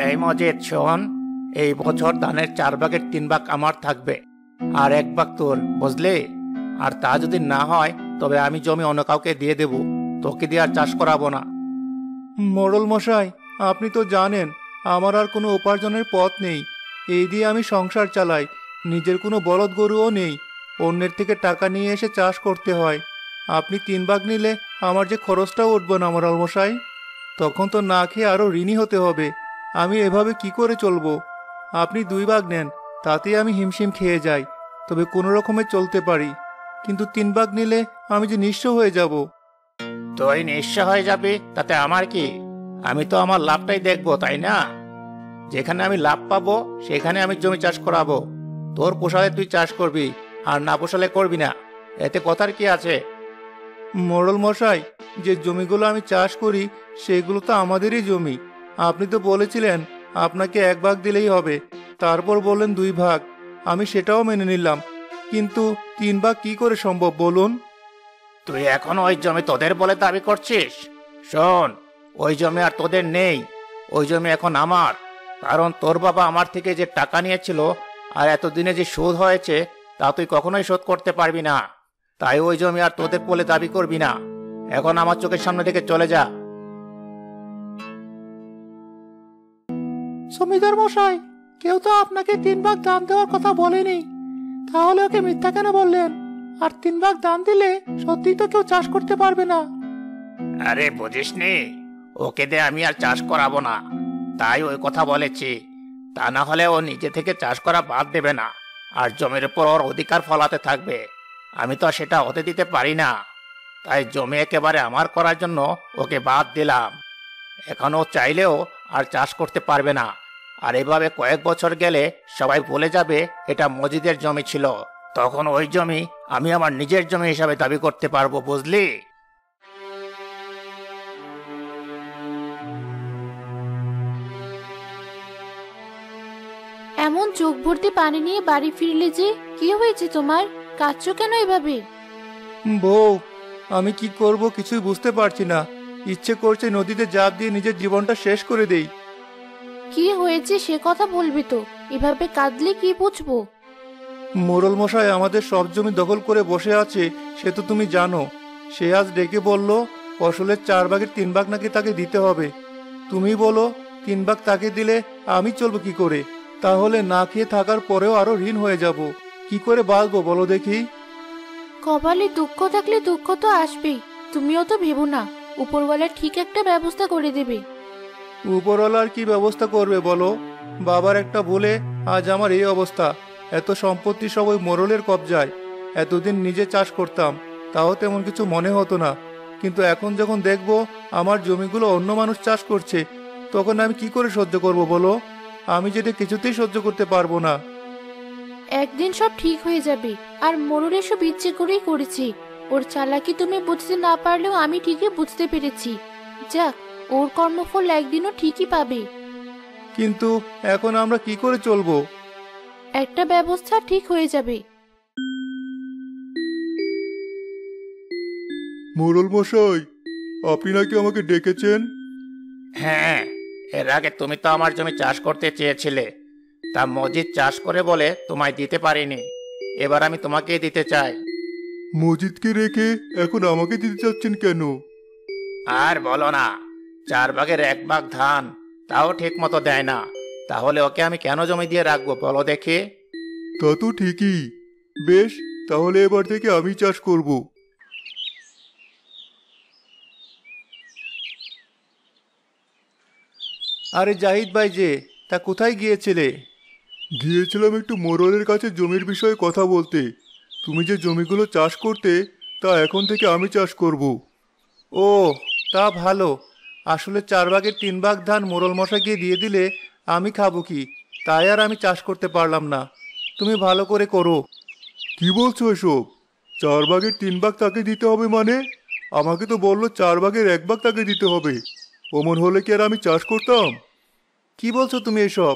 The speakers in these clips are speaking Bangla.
এই মজিদ শোন, এই বছর ধানের 4 ভাগের 3 ভাগ আমার থাকবে, আর 1 ভাগ তোর, বুঝলি? আর তা যদি না হয় তবে আমি জমি অন্য কাউকে দিয়ে দেব, তোকে দিয়ে আর চাষ করাবো না। মোড়ল মশাই, আপনি তো জানেন আমার আর কোনো উপার্জনের পথ নেই। এই দিয়ে আমি সংসার চালাই, নিজের কোনো বলদ গরুও নেই। অন্যের থেকে টাকা নিয়ে এসে চাষ করতে হয়। আপনি 3 ভাগ নিলে আমার যে খরচটাও উঠবে না মোড়ল মশাই, তখন তো না খেয়ে আরো ঋণী হতে হবে। আমি এভাবে কি করে চলবো? আপনি 2 ভাগ নেন, তাতেই আমি হিমশিম খেয়ে যাই, তবে কোনো রকমে চলতে পারি। কিন্তু 3 ভাগ নিলে আমি যে নিঃস্ব হয়ে যাব। তুই নিঃস্ব হয়ে যাবি তাতে আমার কি? আমি তো আমার লাভটাই দেখবো, তাই না? যেখানে আমি লাভ পাবো সেখানে আমি জমি চাষ করাবো। তোর পোষালে তুই চাষ করবি, আর না পোষালে করবি না। এতে কথার কি আছে? মোড়ল মশাই, যে জমিগুলো আমি চাষ করি সেগুলো তো আমাদেরই জমি। আপনি তো বলেছিলেন আপনাকে 1 ভাগ দিলেই হবে, তারপর বললেন 2 ভাগ। আমি সেটাও মেনে নিলাম, কিন্তু 3 ভাগ কি করে সম্ভব বলুন? তুই এখন ওই জমি তোদের বলে দাবি করছিস? শোন, ওই জমি আর তোদের নেই, ওই জমি এখন আমার। কারণ তোর বাবা আমার থেকে যে টাকা নিয়েছিল আর এতদিনে যে সুদ হয়েছে তা তুই কখনোই শোধ করতে পারবি না। তাই ওই জমি আর তোদের বলে দাবি করবি না। এখন আমার চোখের সামনে থেকে চলে যা। জমিদার মশাই, কেউ তো আপনাকে 3 ভাগ দান দেওয়ার কথা বলেনি, তাহলে ওকে মিথ্যা কেন বললেন? আর 3 ভাগ দান দিলে সত্যি তো কেউ চাষ করতে পারবে না। আরে বুঝিসনি, ওকে দে আমি আর চাষ করাবো না, তাই ওই কথা বলেছি। তা না হলে ও নিজে থেকে চাষ করা বাদ দেবে না, আর জমির উপর ওর অধিকার ফলাতে থাকবে। আমি তো সেটা হতে দিতে পারি না, তাই জমি একেবারে আমার করার জন্য ওকে বাদ দিলাম। এখন ও চাইলেও আর চাষ করতে পারবে না। আর এভাবে কয়েক বছর গেলে সবাই বলে যাবে এটা মজিদের জমি ছিল, তখন ওই জমি আমি আমার নিজের জমি হিসাবে দাবি করতে পারবো, বুঝলি? এমন চোখ ভর্তি পানি নিয়ে বাড়ি ফিরলে যে? কি হয়েছে তোমার? কাঁদছো কেন এভাবে? বউ, আমি কি করব কিছুই বুঝতে পারছি না। ইচ্ছে করছে নদীতে ঝাঁপ দিয়ে নিজের জীবনটা শেষ করে দেই। কি হয়েছে সে কথা বলবি তো, এভাবে কাঁদলে কি বুঝবো? মোড়ল মশাই আমাদের সব জমি দখল করে বসে আছে, সে তো তুমি জানো। সে আজ ডেকে বলল ফসলের 4 ভাগের 3 ভাগ নাকি তাকে দিতে হবে। তুমি বলো 3 ভাগ তাকে দিলে আমি চলবো কি করে? তাহলে না খেয়ে থাকার পরেও আরো ঋণ হয়ে যাব। কি করে বাঁচবো বলো দেখি? কপালে দুঃখ থাকলে দুঃখ তো আসবেই। তুমিও তো ভেবো না, উপরওয়ালা ঠিক একটা ব্যবস্থা করে দেবে। উপরওয়ালার কি ব্যবস্থা করবে বলো? বাবার একটা ভুলে আজ আমার এই অবস্থা। এত সম্পত্তি সব ওই মোড়লের কবজায়। এতদিন নিজে চাষ করতাম, তাও তেমন কিছু মনে হতো না, কিন্তু এখন যখন দেখবো আমার জমিগুলো অন্য মানুষ চাষ করছে, তখন আমি কি করে সহ্য করব বলো? আমি যেটা কিছুতেই সহ্য করতে পারবো না। একদিন সব ঠিক হয়ে যাবে। আর মোড়ল এসব ইচ্ছে করেই করেছে। ওর চালাকি তুমি বুঝতে না পারলেও আমি ঠিকই বুঝতে পেরেছি। যাক, ওর কর্মফল একদিনও ঠিকই পাবে। কিন্তু এখন আমরা কি করে চলবো? একটা ব্যবস্থা ঠিক হয়ে যাবে। মোড়ল মশাই, আপনি নাকি আমাকে ডেকেছেন? হ্যাঁ, এর আগে তুমি তো আমার জমি চাষ করতে চেয়েছিলে, তা মজিদ চাষ করে বলে তোমায় দিতে পারিনি। এবার আমি তোমাকেই দিতে চাই। মজিদকে রেখে এখন আমাকে দিতে চাচ্ছেন কেন? আর বলো না, 4 ভাগের 1 ভাগ ধান, তাও ঠিক মতো দেয় না। তাহলে ওকে আমি কেন জমি দিয়ে রাখবো বলো দেখি? তা তো ঠিকই। বেশ, তাহলে এবার থেকে আমি চাষ করব। আরে জাহিদ ভাই যে, তা কোথায় গিয়েছিলে? গিয়েছিলাম একটু মোড়লের কাছে জমির বিষয়ে কথা বলতে। তুমি যে জমিগুলো চাষ করতে, তা এখন থেকে আমি চাষ করব। ও, তা ভালো। আসলে 4 ভাগের 3 ভাগ ধান মোড়ল মশাইকে দিয়ে দিলে আমি খাবো কি, তাই আর আমি চাষ করতে পারলাম না। তুমি ভালো করে করো। কি বলছো এসব? 4 ভাগের 3 ভাগ তাকে দিতে হবে মানে? আমাকে তো বললো 4 ভাগের 1 ভাগ তাকে দিতে হবে। অমন হলে কি আর আমি চাষ করতাম? কি বলছো তুমি এসব?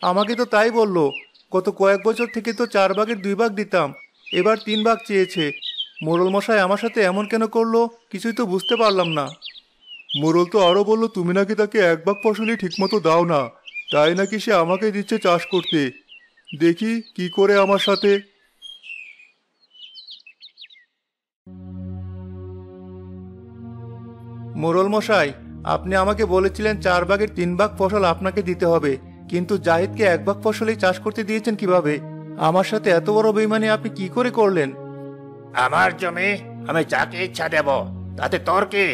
আমাকে তো তাই বললো। গত কয়েক বছর থেকে তো 4 ভাগের 2 ভাগ দিতাম, এবার 3 ভাগ চেয়েছে। মোড়ল মশাই আমার সাথে এমন কেন করলো কিছুই তো বুঝতে পারলাম না। মোড়ল তো আরো বললো তুমি নাকি তাকে 1 ভাগ ফসলই ঠিকমতো দাও না, তাই নাকি সে আমাকে দিচ্ছে চাষ করতে। দেখি কি করে আমার সাথে। মোড়ল মশাই, আপনি আমাকে বলেছিলেন 4 ভাগের 3 ভাগ ফসল আপনাকে দিতে হবে, কিন্তু জাহিদকে 1 ভাগ ফসলেই চাষ করতে দিয়েছেন কিভাবে? আমার সাথে এত বড় বেইমানি আপনি কি করে করলেন? আমার জমি আমি যাকে ইচ্ছা দেব, তাতে তোর কি?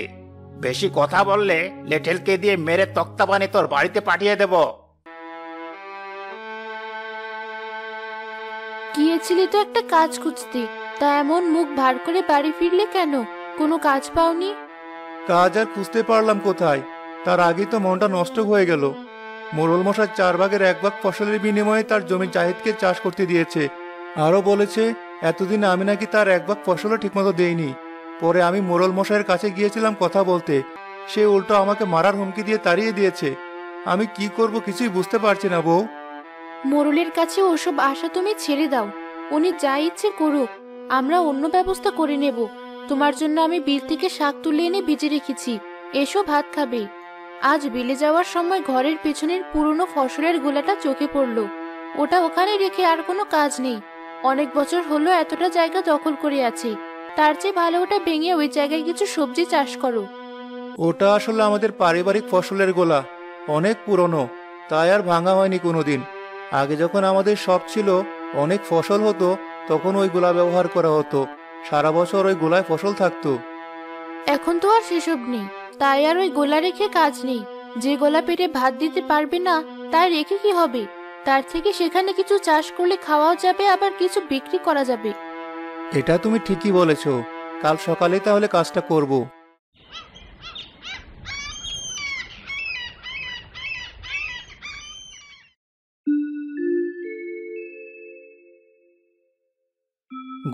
বেশি কথা বললে লেঠেলকে দিয়ে মেরে তক্তা বানিয়ে তোর বাড়িতে পাঠিয়ে দেব। গিয়েছিলি তো একটা কাজ খুঁজতে, তা এমন মুখ ভার করে বাড়ি ফিরলে কেন? কোনো কাজ পাওনি? কাজ আর খুঁজতে পারলাম কোথায়? তার আগেই তো মনটা নষ্ট হয়ে গেল। মোড়ল মশাই 4 ভাগের 1 ভাগ ফসলের বিনিময়ে তার জমি জাহিদকে চাষ করতে দিয়েছে। আরও বলেছে এতদিন আমি নাকি তার 1 ভাগ ফসলও ঠিকমতো দেইনি। পরে আমি মোড়ল মশাইয়ের কাছে গিয়েছিলাম কথা বলতে, সে উল্টো আমাকে মারার হুমকি দিয়ে তাড়িয়ে দিয়েছে। আমি কি করব কিছুই বুঝতে পারছি না বউ। মোড়লের কাছে ওসব আশা তুমি ছেড়ে দাও, উনি যা ইচ্ছে করুক, আমরা অন্য ব্যবস্থা করে নেব। তোমার জন্য আমি বিল থেকে শাক তুলে এনে ভিজে রেখেছি, এসো ভাত খাবে। আজ বিলে যাওয়ার সময় ঘরের পেছনের পুরনো ফসলের গোলাটা চোখে পড়লো। ওটা ওখানে রেখে আর কোনো কাজ নেই, অনেক বছর হলো এতটা জায়গা দখল করে আছে। তার চেয়ে ভালো ওটা ভেঙে ওই জায়গায় কিছু সবজি চাষ করো। ওটা আসলে আমাদের পারিবারিক ফসলের গোলা, অনেক পুরনো, তাই আর ভাঙা হয়নি কোনোদিন। আগে যখন আমাদের সব ছিল, অনেক ফসল হতো, তখন ওই গোলা ব্যবহার করা হতো। সারা বছর ওই গোলায় ফসল থাকতো। এখন তো আর সেসব নেই, তাই আর ওই গোলা রেখে কাজ নেই। যে গোলা পেটে ভাত দিতে পারবে না, তাই রেখে কি হবে? তার থেকে সেখানে কিছু চাষ করলে খাওয়াও যাবে, আবার কিছু বিক্রি করা যাবে। এটা তুমি ঠিকই বলেছ, কাল সকালে তাহলে কাজটা করব।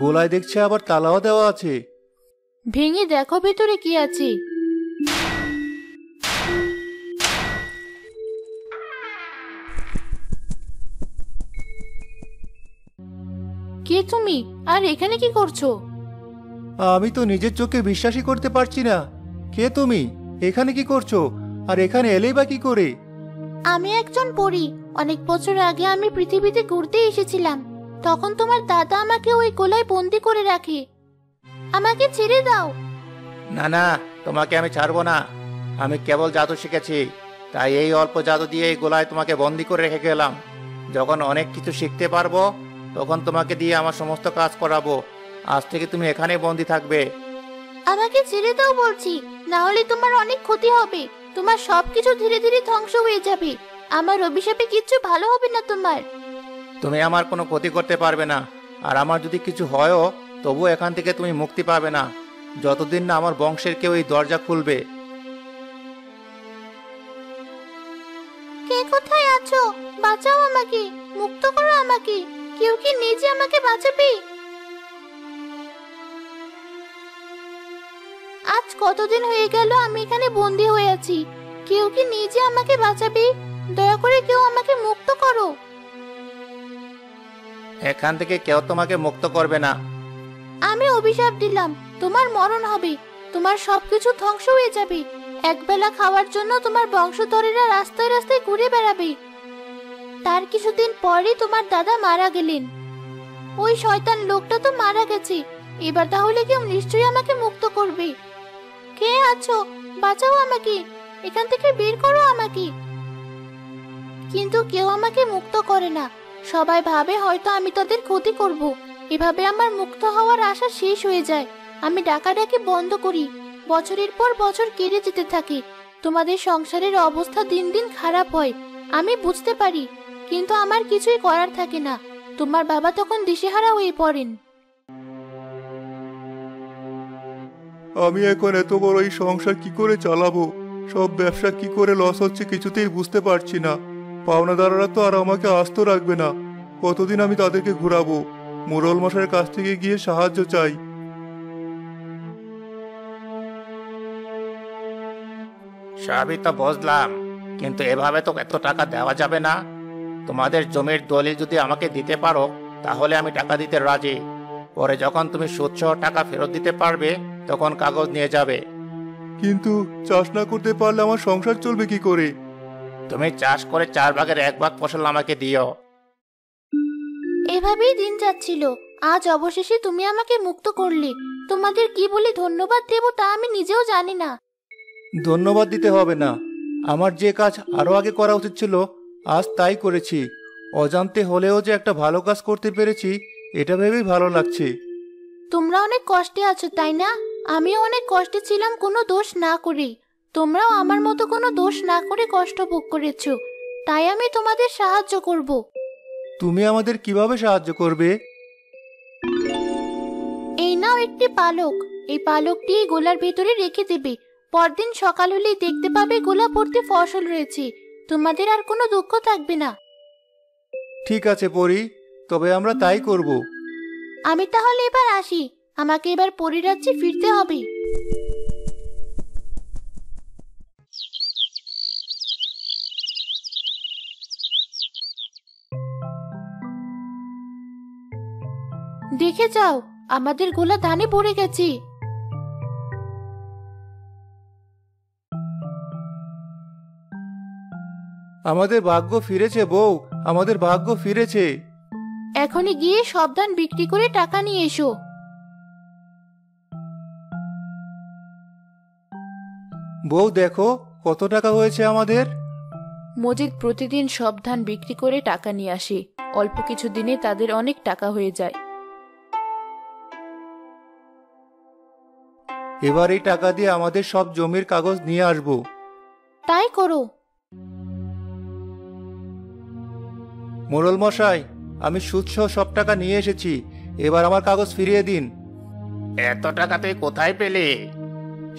গোলায় দেখছে আবার তালাও দেওয়া আছে। ভেঙে দেখো ভেতরে কি আছে। কে তুমি, আর এখানে কি করছো? আমি তো নিজের চোখে বিশ্বাসই করতে পারছি না। কে তুমি? এখানে কি করছো? আর এখানে এলেই বা কি করে? আমি একজন পরী। অনেক বছর আগে আমি পৃথিবীতে ঘুরতে এসেছিলাম, তখন তোমার দাদা আমাকে ওই গোলায় বন্দি করে রাখে। আমাকে ছেড়ে দাও। না না, তোমাকে আমি ছাড়বো না। আমি কেবল জাদু শিখেছি, তাই এই অল্প জাদু দিয়ে এই গোলায় তোমাকে বন্দি করে রেখে গেলাম। যখন অনেক কিছু শিখতে পারবো, তখন তোমাকে দিয়ে আমার সমস্ত কাজ করাবো। আজ থেকে তুমি এখানে বন্দি থাকবে। আমাকে ছেড়ে দাও বলছি, না হলে তোমার অনেক ক্ষতি হবে। তোমার সবকিছু ধীরে ধীরে ধ্বংস হয়ে যাবে। আমার অভিশাপে কিচ্ছু ভালো হবে না তোমার। তুমি আমার কোনো ক্ষতি করতে পারবে না, আর আমার যদি কিছু হয়ও, তবু এখান থেকে তুমি মুক্তি পাবে না, যতদিন না আমার বংশের কেউ এই দরজা খুলবে। কে কোথায় আছো? বাঁচাও আমাকে, মুক্ত করো আমাকে। কেউ কি নিজে আমাকে বাঁচাবে? আজ কতদিন হয়ে গেল আমি এখানে বন্দি হয়ে আছি। কেউ কি নিজে আমাকে বাঁচাবে? দয়া করে কেউ আমাকে মুক্ত করো। এখান থেকে কেউ তোমাকে মুক্ত করবে না। আমি অভিশাপ দিলাম, তোমার মরণ হবে। তোমার সবকিছু ধ্বংস হয়ে যাবে। একবেলা খাওয়ার জন্য তোমার বংশধরেরা রাস্তায় রাস্তায় ঘুরে বেড়াবে। তার কিছুদিন পরে তোমার দাদা মারা গেলেন। ওই শয়তান লোকটা তো মারা গেছে। এবার তাহলে কেউ নিশ্চয়ই আমাকে মুক্ত করবে। কে আছো? বাঁচাও আমাকে, এখান থেকে বের করো আমাকে। কিন্তু কেউ আমাকে মুক্ত করে না। সবাই ভাবে হয়তো আমি তাদের ক্ষতি করব। এভাবে আমার মুক্ত হওয়ার আশা শেষ হয়ে যায়। আমি ডাকাডাকি বন্ধ করি। বছরের পর বছর কেটে যেতে থাকে। তোমাদের সংসারের অবস্থা দিন দিন খারাপ হয়, আমি বুঝতে পারি, কিন্তু আমার কিছুই করার থাকে না। তোমার বাবা তখন দিশেহারা হয়ে পড়েন। আমি এখন এত বড় এই সংসার কি করে চালাবো? সব ব্যবসা কি করে লস হচ্ছে কিছুতেই বুঝতে পারছি না। পাওনাদাররা তো আর আমাকে আস্ত রাখবে না। কতদিন আমি তাদেরকে ঘোরাবো? মোড়ল মশাইয়ের কাছ থেকে গিয়ে সাহায্য চাই। সবই তো বুঝলাম, কিন্তু এভাবে তো এত টাকা দেওয়া যাবে না। তোমাদের জমির দলিল যদি আমাকে দিতে পারো, তাহলে আমি টাকা দিতে রাজি। পরে যখন তুমি সুদসহ টাকা ফেরত দিতে পারবে, তখন কাগজ নিয়ে যাবে। কিন্তু চাষ না করতে পারলে আমার সংসার চলবে কি করে? তুমি চাষ করে 4 ভাগের 1 ভাগ ফসল আমাকে দিও। এভাবেই দিন যাচ্ছিল। আজ অবশেষে তুমি আমাকে মুক্ত করলে। তোমাদের কি বলে ধন্যবাদ দেব তা আমি নিজেও জানি না। ধন্যবাদ দিতে হবে না। আমার যে কাজ আরো আগে করা উচিত ছিল, আজ তাই করেছি। অজান্তে হলেও যে একটা ভালো কাজ করতে পেরেছি, এটা ভেবেই ভালো লাগছে। তোমরা অনেক কষ্টে আছো তাই না? আমিও অনেক কষ্টে ছিলাম কোনো দোষ না করেই। তোমরাও আমার মতো কোনো দোষ না করে কষ্ট ভোগ করেছো, তাই আমি তোমাদের সাহায্য করব। তুমি আমাদের কিভাবে সাহায্য করবে? এই নাও একটি পালক। এই পালকটি এই গোলার ভেতরে রেখে দেবে। পরদিন সকাল হলেই দেখতে পাবে গোলা ভর্তি ফসল রয়েছে। তোমাদের আর কোনো দুঃখ থাকবে না। ঠিক আছে পরি, তবে আমরা তাই করব। আমি তাহলে এবার আসি। আমাকে এবার পরিরাজ্যে ফিরতে হবে। দেখে যাও, আমাদের গোলা ধানে ভরে গেছে। আমাদের ভাগ্য ফিরেছে বউ, আমাদের ভাগ্য ফিরেছে। এখনই গিয়ে সব ধান বিক্রি করে টাকা নিয়ে এসো। বউ দেখো কত টাকা হয়েছে আমাদের। মজিদ প্রতিদিন সব ধান বিক্রি করে টাকা নিয়ে আসে। অল্প কিছু দিনে তাদের অনেক টাকা হয়ে যায়। এবার এই টাকা দিয়ে আমাদের সব জমির কাগজ নিয়ে আসব। তাই করো। মোড়ল মশাই, আমি সুদসহ সব টাকা নিয়ে এসেছি। এবার আমার কাগজ ফিরিয়ে দিন। এত টাকা তুই কোথায় পেলে?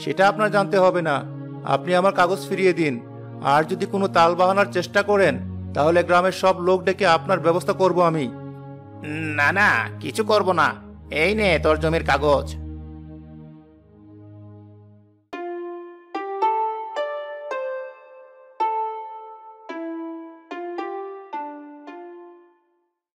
সেটা আপনার জানতে হবে না। আপনি আমার কাগজ ফিরিয়ে দিন। আর যদি কোনো তাল বাহানার চেষ্টা করেন, তাহলে গ্রামের সব লোক ডেকে আপনার ব্যবস্থা করব আমি। না না, কিছু করব না। এই নে তোর জমির কাগজ।